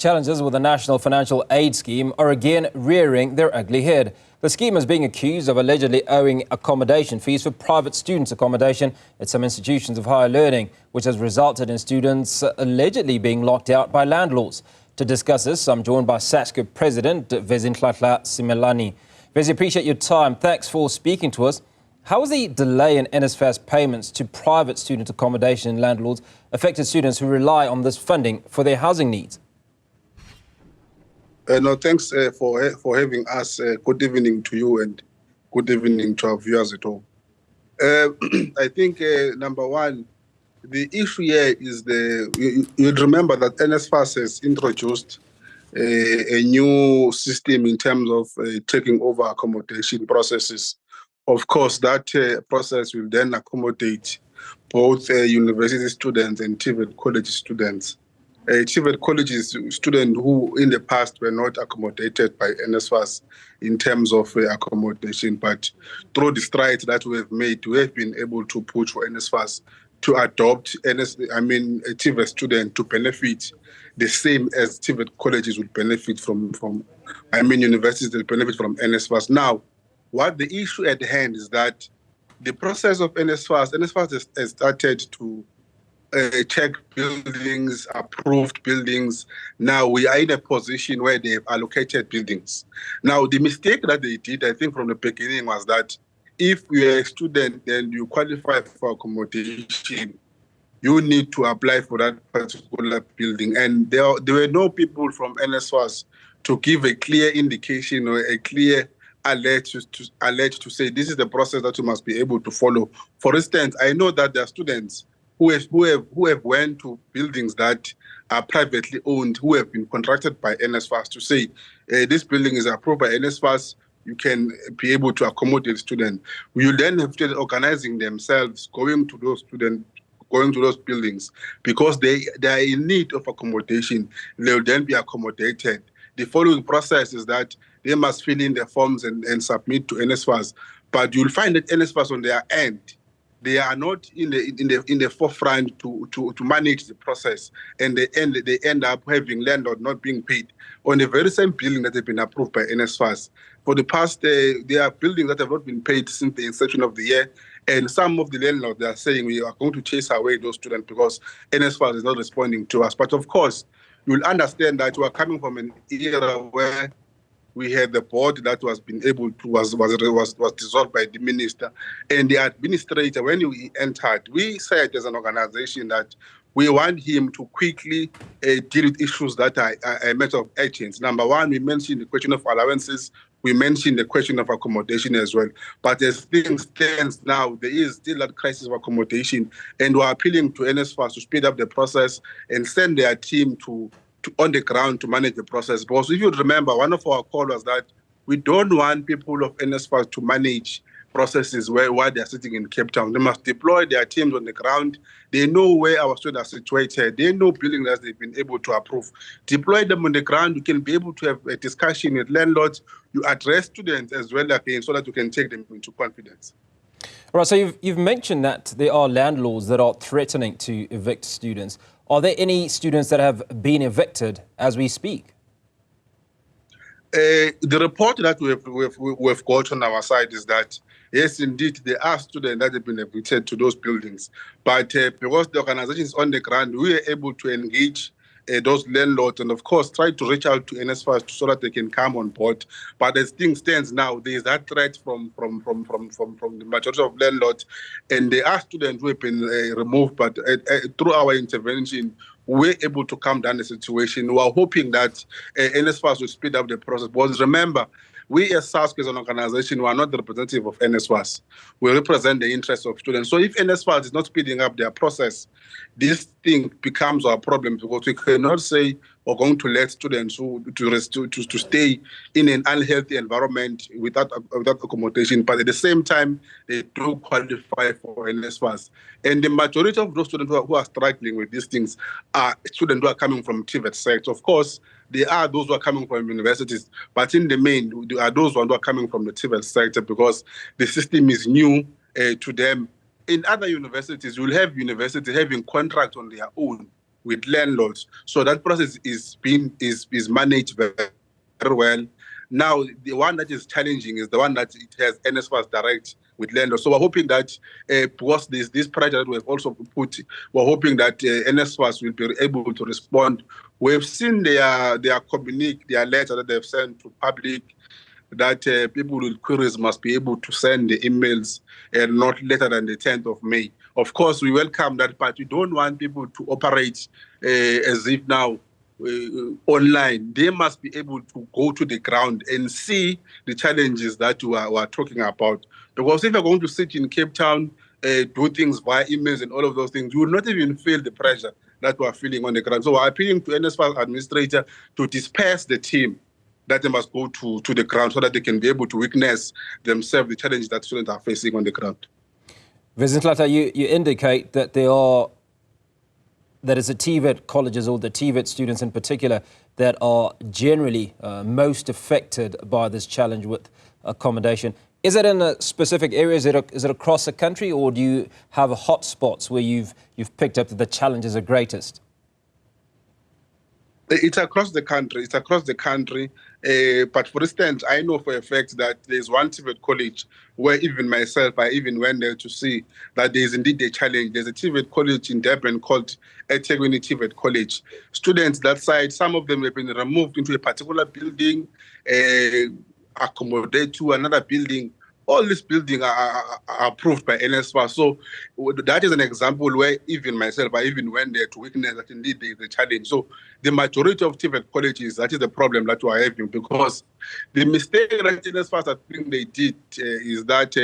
challenges with the National Financial Aid Scheme are again rearing their ugly head. The scheme is being accused of allegedly owing accommodation fees for private students' accommodation at some institutions of higher learning, which has resulted in students allegedly being locked out by landlords. To discuss this, I'm joined by SASCO President Vezinhlanhla Simelane. Vezi, appreciate your time. Thanks for speaking to us. How has the delay in NSFAS payments to private student accommodation landlords affected students who rely on this funding for their housing needs? No, thanks for having us. Good evening to you and good evening to our viewers at home. I think, number one, the issue here is you'd remember that NSFAS has introduced a new system in terms of taking over accommodation processes. Of course, that process will then accommodate both university students and TVET college students. TVET college students who in the past were not accommodated by NSFAS in terms of accommodation, but through the strides that we have made, we have been able to push for NSFAS to adopt a TVET student to benefit the same as TVET colleges would benefit from universities that benefit from NSFAS. Now, what the issue at hand is that the process of NSFAS has started to check buildings, approved buildings. Now we are in a position where they have allocated buildings. Now the mistake that they did, I think from the beginning, was that if you're a student and you qualify for accommodation, you need to apply for that particular building. And there were no people from NSFAS to give a clear indication or a clear alert to say this is the process that you must be able to follow. For instance, I know that there are students who have went to buildings that are privately owned, who have been contracted by NSFAS to say this building is approved by NSFAS, you can be able to accommodate students. We will then have students organizing themselves, going to those buildings because they are in need of accommodation. They will then be accommodated. The following process is that they must fill in the forms and submit to NSFAS. But you'll find that NSFAS on their end, they are not in the forefront to manage the process, and they end up having landlord not being paid on the very same building that have been approved by NSFAS. For the past, there are buildings that have not been paid since the inception of the year, and some of the landlords they are saying we are going to chase away those students because NSFAS is not responding to us. But of course, you'll understand that we are coming from an era where we had the board that was dissolved by the minister, and the administrator. When we entered, we said as an organization that we want him to quickly deal with issues that are a matter of urgency. Number one, we mentioned the question of allowances. We mentioned the question of accommodation as well. But as things stand now, there is still that crisis of accommodation, and we're appealing to NSFAS to speed up the process and send their team on the ground to manage the process. Because if you remember, one of our calls was that we don't want people of NSFAS to manage processes while they're sitting in Cape Town. They must deploy their teams on the ground. They know where our students are situated. They know buildings that they've been able to approve. Deploy them on the ground. You can be able to have a discussion with landlords. You address students as well again so that you can take them into confidence. All right, so you've mentioned that there are landlords that are threatening to evict students. Are there any students that have been evicted as we speak? The report that we've got on our side is that, yes, indeed, there are students that have been evicted to those buildings. But because the organization is on the ground, we are able to engage those landlords and, of course, try to reach out to NSFAS so that they can come on board. But as things stand now, there is that threat from the majority of landlords, and there are students who have been removed. But through our intervention, we're able to calm down the situation. We are hoping that NSFAS will speed up the process. Because remember, we as SASCO as an organization, we are not the representative of NSFAS. We represent the interests of students. So if NSFAS is not speeding up their process, this thing becomes our problem because we cannot say we're going to let students to stay in an unhealthy environment without accommodation. But at the same time, they do qualify for NSFAS. And the majority of those students who are struggling with these things are students who are coming from TVET sector. Of course, there are those who are coming from universities, but in the main, there are those who are coming from the TVET sector because the system is new to them. In other universities, you'll have universities having contracts on their own with landlords. So that process is managed very well. Now, the one that is challenging is the one that it has NSFAS direct with landlords. So we're hoping that because this pressure that we've also put, we're hoping that NSFAS will be able to respond. We've seen their communique, their letter that they've sent to public, that people with queries must be able to send the emails not later than the 10th of May. Of course, we welcome that, but we don't want people to operate as if now online. They must be able to go to the ground and see the challenges that we are talking about. Because if you're going to sit in Cape Town, do things via emails and all of those things, you will not even feel the pressure that we are feeling on the ground. So we're appealing to NSFAS administrator to disperse the team, that they must go to the ground so that they can be able to witness themselves the challenge that students are facing on the ground. Vezinhlanhla, you indicate that that it's the TVET colleges, or the TVET students in particular, that are generally most affected by this challenge with accommodation. Is it in a specific area? Is it across the country, or do you have hotspots where you've picked up that the challenges are greatest? It's across the country. It's across the country. But for instance, I know for a fact that there's one TVET college where even myself, I even went there to see that there's indeed a challenge. There's a TVET college in Durban called eThekwini TVET College. Students that side, some of them have been removed into a particular building, accommodated to another building. All these buildings are approved by NSFAS. So that is an example where even myself, I even went there to witness that indeed there is a challenge. So the majority of TVET colleges, that is the problem that we are having, because the mistake that NSFAS, I think they did is that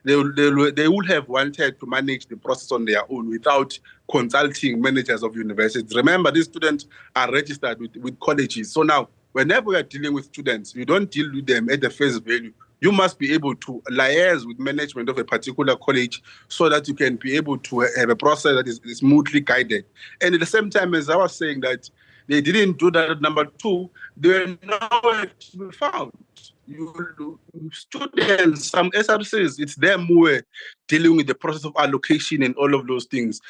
they would have wanted to manage the process on their own without consulting managers of universities. Remember, these students are registered with colleges. So now, whenever we are dealing with students, you don't deal with them at the face value. You must be able to liaise with management of a particular college so that you can be able to have a process that is smoothly guided. And at the same time, as I was saying, that they didn't do that at number two, they were nowhere to be found. Students, some SRCs, it's them who are dealing with the process of allocation and all of those things.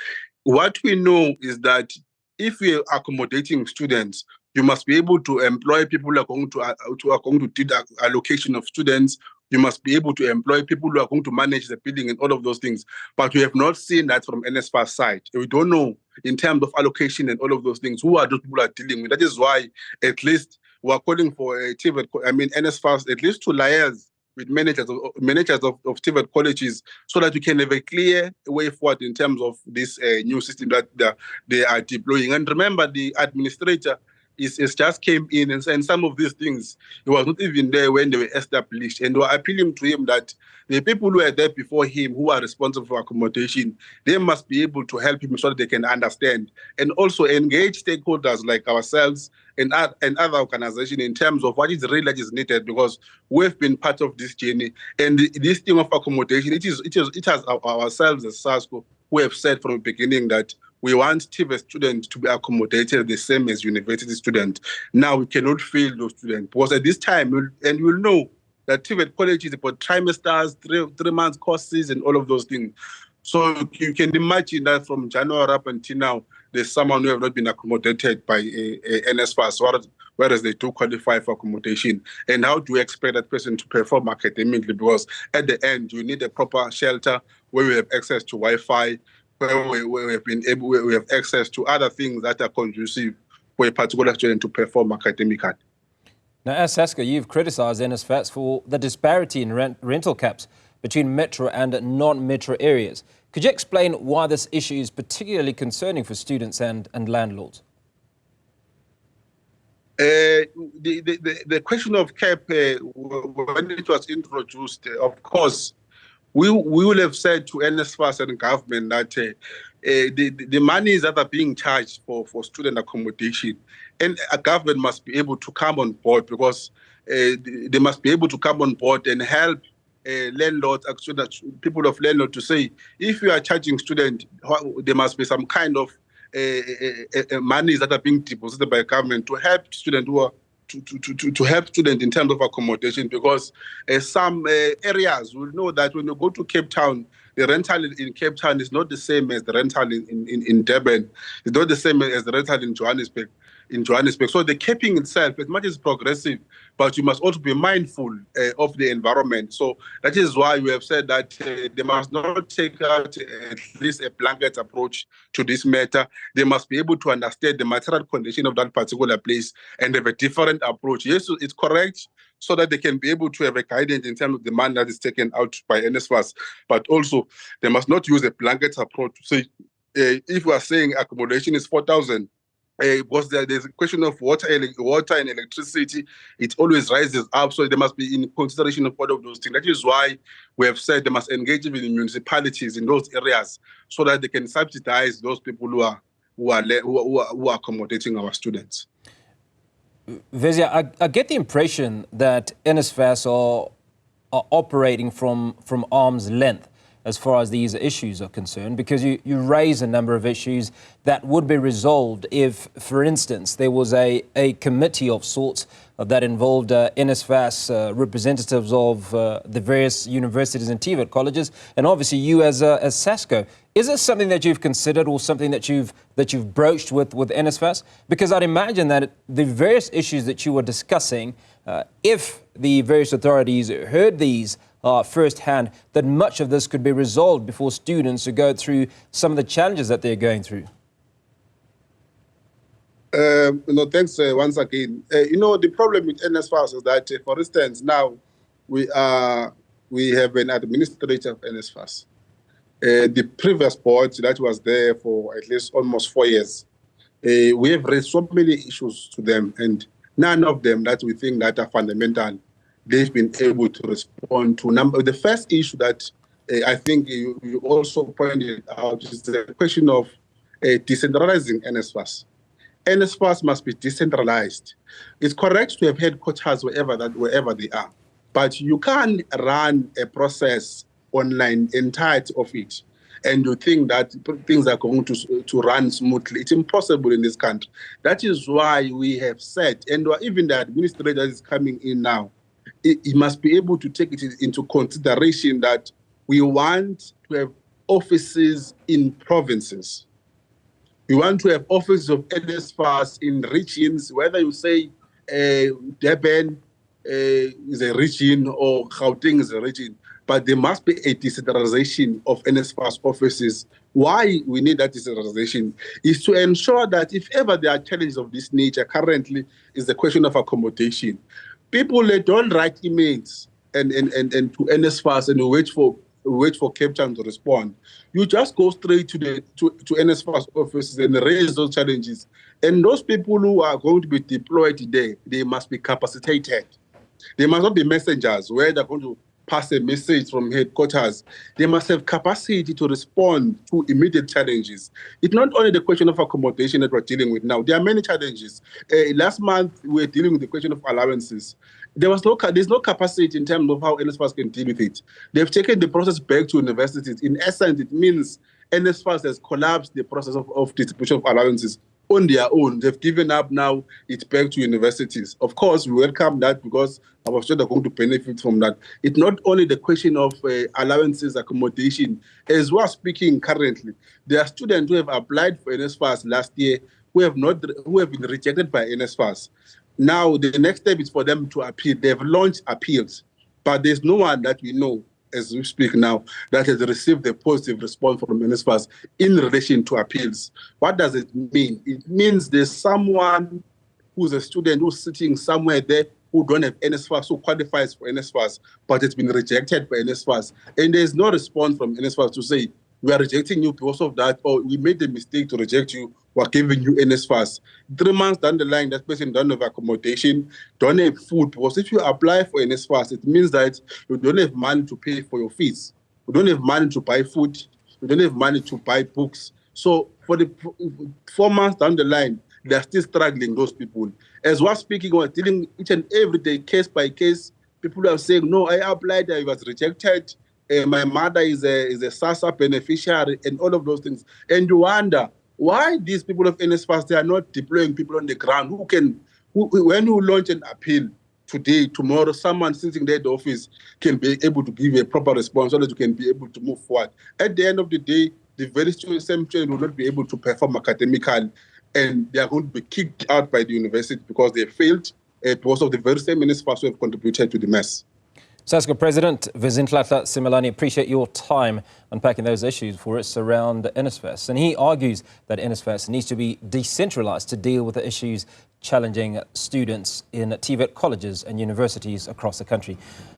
What we know is that if we are accommodating students, you must be able to employ people who are going to do the allocation of students. You must be able to employ people who are going to manage the building and all of those things. But we have not seen that from NSFAS side. We don't know in terms of allocation and all of those things who are those people are dealing with. That is why at least we are calling for a TVET, NSFAS at least to liaise with managers of TVET colleges so that we can have a clear way forward in terms of this new system that they are deploying. And remember, the administrator is just came in, and some of these things, he was not even there when they were established. And we're appealing to him that the people who were there before him, who are responsible for accommodation, they must be able to help him so that they can understand and also engage stakeholders like ourselves and other organizations in terms of what is really that is needed, because we've been part of this journey. And this thing of accommodation, it has ourselves as SASCO who have said from the beginning that we want TVET students to be accommodated the same as university students. Now we cannot fail those students, because at this time, and you'll know that TVET college is about trimesters, three months courses and all of those things. So you can imagine that from January up until now, there's someone who have not been accommodated by a NSFAS, whereas they do qualify for accommodation. And how do you expect that person to perform academically? Because at the end, you need a proper shelter where we have access to Wi-Fi, where we have access to other things that are conducive for a particular student to perform academically. Now, as SASCO, you've criticised NSFAS for the disparity in rental caps between metro and non-metro areas. Could you explain why this issue is particularly concerning for students and landlords? The question of cap, when it was introduced, of course, we will have said to NSFAS and government that the monies that are being charged for student accommodation, and a government must be able to come on board, because they must be able to come on board and help landlords, people of landlord, to say, if you are charging students, there must be some kind of monies that are being deposited by government to help students who are to help students in terms of accommodation, because some areas will know that when you go to Cape Town, the rental in Cape Town is not the same as the rental in Durban. It's not the same as the rental in Johannesburg. So the capping itself, as much as progressive, but you must also be mindful of the environment. So that is why we have said that they must not take out at least a blanket approach to this matter. They must be able to understand the material condition of that particular place and have a different approach. Yes, it's correct, so that they can be able to have a guidance in terms of the money that is taken out by NSFAS. But also, they must not use a blanket approach to say, if we are saying accommodation is 4,000, because there's a question of water and electricity, it always rises up. So they must be in consideration of all of those things. That is why we have said they must engage with the municipalities in those areas so that they can subsidize those people who are accommodating our students. Vezia, I get the impression that NSFAS are operating from arm's length as far as these issues are concerned, because you raise a number of issues that would be resolved if, for instance, there was a committee of sorts that involved NSFAS representatives of the various universities and TVET colleges, and obviously you as SASCO. Is this something that you've considered or something that you've broached with NSFAS? Because I'd imagine that the various issues that you were discussing, if the various authorities heard these firsthand, that much of this could be resolved before students who go through some of the challenges that they're going through. Thanks once again. The problem with NSFAS is that, for instance, now we have an administrator of NSFAS. The previous board that was there for at least almost 4 years, we have raised so many issues to them, and none of them that we think that are fundamental, they've been able to respond to. The first issue that I think you also pointed out is the question of decentralizing NSFAS. NSFAS must be decentralized. It's correct to have headquarters wherever they are, but you can't run a process online entirety of it and you think that things are going to run smoothly. It's impossible in this country. That is why we have said, and even the administrator is coming in now, he must be able to take it into consideration that we want to have offices in provinces. We want to have offices of NSFAS in regions, whether you say Durban is a region or Gauteng is a region, but there must be a decentralization of NSFAS offices. Why we need that decentralization is to ensure that if ever there are challenges of this nature, currently is the question of accommodation. People, they don't write emails and to NSFAS and wait for Cape Town to respond. You just go straight to NSFAS offices and raise those challenges. And those people who are going to be deployed today, they must be capacitated. They must not be messengers where they're going to pass a message from headquarters. They must have capacity to respond to immediate challenges. It's not only the question of accommodation that we're dealing with now. There are many challenges. Last month, we were dealing with the question of allowances. There's no capacity in terms of how NSFAS can deal with it. They've taken the process back to universities. In essence, it means NSFAS has collapsed the process of distribution of allowances on their own. They've given up now, it's back to universities. Of course, we welcome that because our students are going to benefit from that. It's not only the question of allowances, accommodation. As we are speaking currently, there are students who have applied for NSFAS last year who have been rejected by NSFAS. Now, the next step is for them to appeal. They've launched appeals, but there's no one that we know as we speak now, that has received a positive response from NSFAS in relation to appeals. What does it mean? It means there's someone who's a student who's sitting somewhere there who don't have NSFAS, who qualifies for NSFAS, but it's been rejected by NSFAS. And there's no response from NSFAS to say, we are rejecting you because of that, or we made a mistake to reject you, we're giving you NSFAS. 3 months down the line, that person don't have accommodation, don't have food, because if you apply for NSFAS, it means that you don't have money to pay for your fees. You don't have money to buy food. You don't have money to buy books. So for the 4 months down the line, they're still struggling, those people. As we're speaking, we're dealing each and every day, case by case. People are saying, no, I applied, I was rejected. My mother is a SASCO beneficiary, and all of those things. And you wonder why these people of NSFAS, they are not deploying people on the ground when you launch an appeal, today, tomorrow, someone sitting there at the office can be able to give a proper response so that you can be able to move forward. At the end of the day, the very same student will not be able to perform academically, and they are going to be kicked out by the university because they failed because of the very same NSFAS who have contributed to the mess. SASCO President Vezinhlanhla Simelane, appreciate your time unpacking those issues for us around NSFAS. And he argues that NSFAS needs to be decentralised to deal with the issues challenging students in TVET colleges and universities across the country.